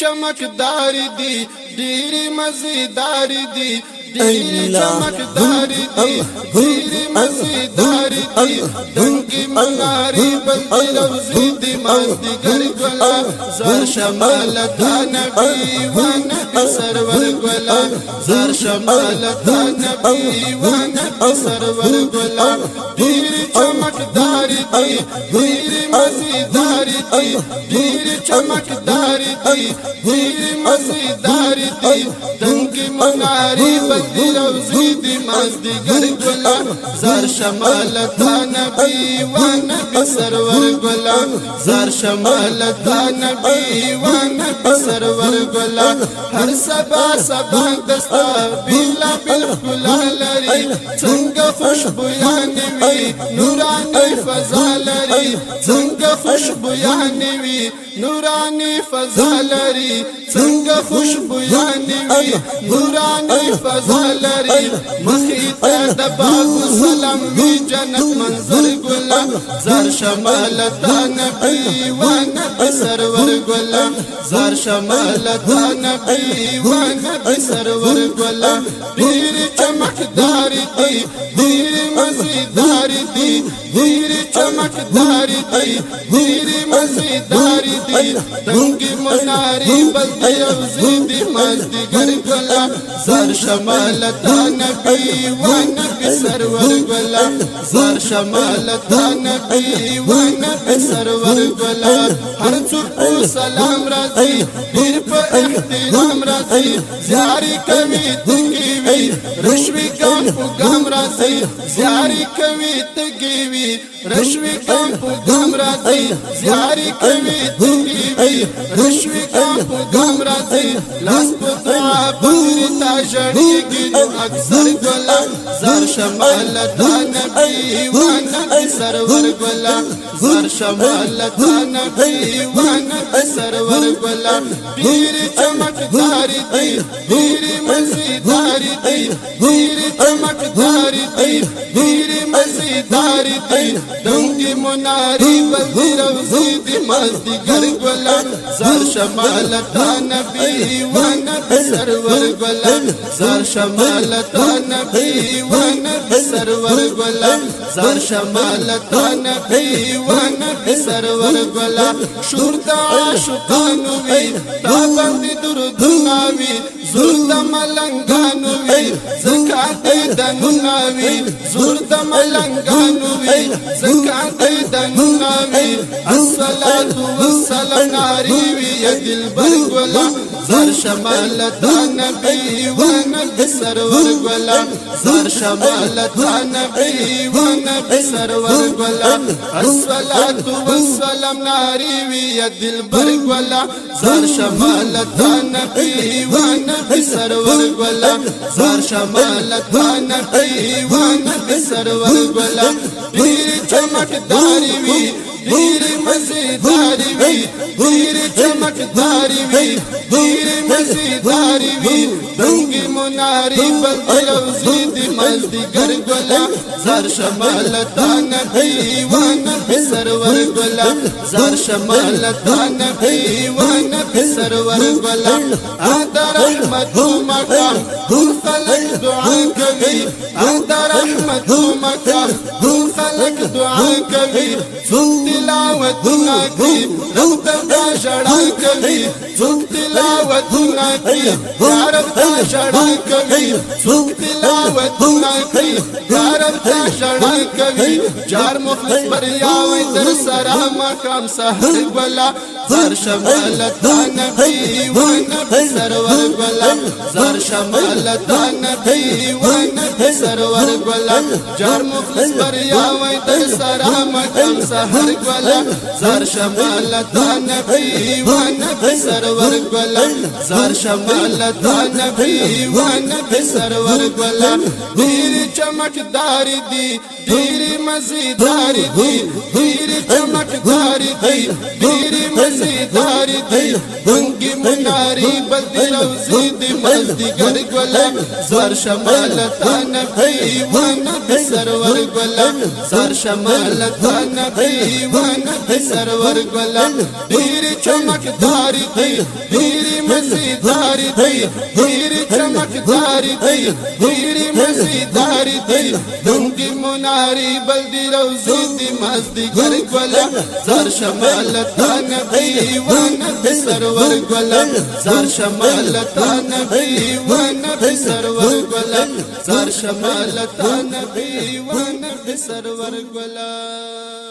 चमकदार दी ढेरी मजेदार दी ढेरी चमकदार दी ढेरी मजेदार दी दंगी मनारी बल्दी रोज़ी दी मस्ती गर गुला ज़र शमाल था नबी व नबी सरवर गुला ज़र शमाल था नबी व नबी सरवर गुला ढेरी चमकदार दी ढेरी मजेदार दी ढेरी चमकदार दी ढेरी मजेदार दी दंगी मनारी बल्दी रोज़ी दी मस्ती गर गुला ज़र शमाल था नबी व नबी सरवर गुला ज़र शमाल था नबी व नबी सरवर गुला हर सबा सबा दस्ता बिला बिल्कुल लरी संग खुशबुयानी वी नूरानी फज़ा लरी संग खुशबुयानी वी नूरानी फज़ा लरी संग खुशबुयानी वी नूरानी फज़ा लरी मखीता दबाबु सलाम वी जन्नत मंजर गुला ज़र शमाल था नबी व नबी सरवर गुला ज़र शमाल था नबी व नबी सरवर गुला ढेरी चमकदार दी ढेरी मजेदार दी ढेरी चमकदार दी ढेरी मजेदार दी दंगी मुनारी बल्दी रोज़ी दी मस्ती गर गुला ज़र शमाल था नबी व नबी सरवर गुला ज़र शमाल था नबी व नबी सरवर गुला हर चुप्पू सलाम राज़ी ढेर पर इख्तिराम राज़ी ज़ारी कवी तकीवी रश्वी कांपु गम राज़ी ज़ारी कवी तकीवी रश्वी कांपु गम राज़ी ज़ारी कवी तकीवी रश्वी कांपु गम राज़ी लास पुत्रा बकरी ताजड़ी की अक्सर गुला ज़र शमाल था नबी व नबी सरवर गुला ज़र शमाल था नबी व नबी सरवर गुला ढेरी चमकदार दी ढेरी मजेदार दी ढेरी चमकदार दी ढेरी मजेदार दी दंगी मुनारी बल्दी रोज़ी दी मस्ती गर गुला ज़र शमाल था नबी व नबी सरवर गुला ज़र शमाल था नबी व नबी सरवर गुला ज़र शमाल था नबी व नबी सरवर गुला शुरता आशुकानु वी ताबंदी दुर्दुनावी जुर्द मलंगानु वी ज़काते दनुनावी जुर्द मलंगानु वी ज़काते दनुनावी अस्सलातु वस्सलाम नारी वी या दिलबर गुला ज़र शमाल था नबी व नबी सरवर गुला ज़र शमाल था नबी व नबी सरवर गुला अस्सलातु वस्सलाम नारी वी या दिलबर गुला ज़र शमाल था नबी व नबी सरवर गुला ज़र शमाल था नबी व नबी सरवर गुला ढेरी चमकदार वी ढेरी मजेदार वी ढेरी चमकदार वी ढेरी मजेदार वी दंगी मुनारी बल्दी रोज़ी दी मस्ती गर गुला ज़र शमाल था नबी व नबी सरवर गुला ज़र शमाल था नबी व नबी सरवर गुला आदा रहमत मकाम धूल फलक दुआ कभी आदा रहमत मकाम धूल फलक दुआ कभी सुन तिलावत ना की रब का शड़ा कभी सुन तिलावत ना की रब का शड़ा कभी सुन तिलावत ना की रब का शड़ा कभी चार मुखलिस पर यावे दर सरा मकाम सहर गुला ज़र शमाल था नबी व नबी सरवर गुला ज़र शमाल था नबी व नबी सरवर गुला चार मुखलिस पर यावे दर सरा मकाम सहर गुला ज़र शमाल था नबी व नबी सरवर गुला زار شمالتا نبی و نبی سرور گلا دیر چمکدار دی دیر مزیدار دی دیر چمکدار دی دیر مزیدار دی دنگی مناری بلدی روزی دی مزدی گر گلا زار شمالتا نبی و نبی سرور گلا زار شمالتا نبی و نبی سرور گلا دیر چمکدار دی دیر مزیدار دی دیر چمکدار دی دیر مزیدار دی دنگی مناری بلدی روزی دی مزدی گر گلا زار شمالتا نبی و نبی سرور گلا زار شمالتا نبی و نبی سرور گلا زار شمالتا نبی و نبی سرور گلا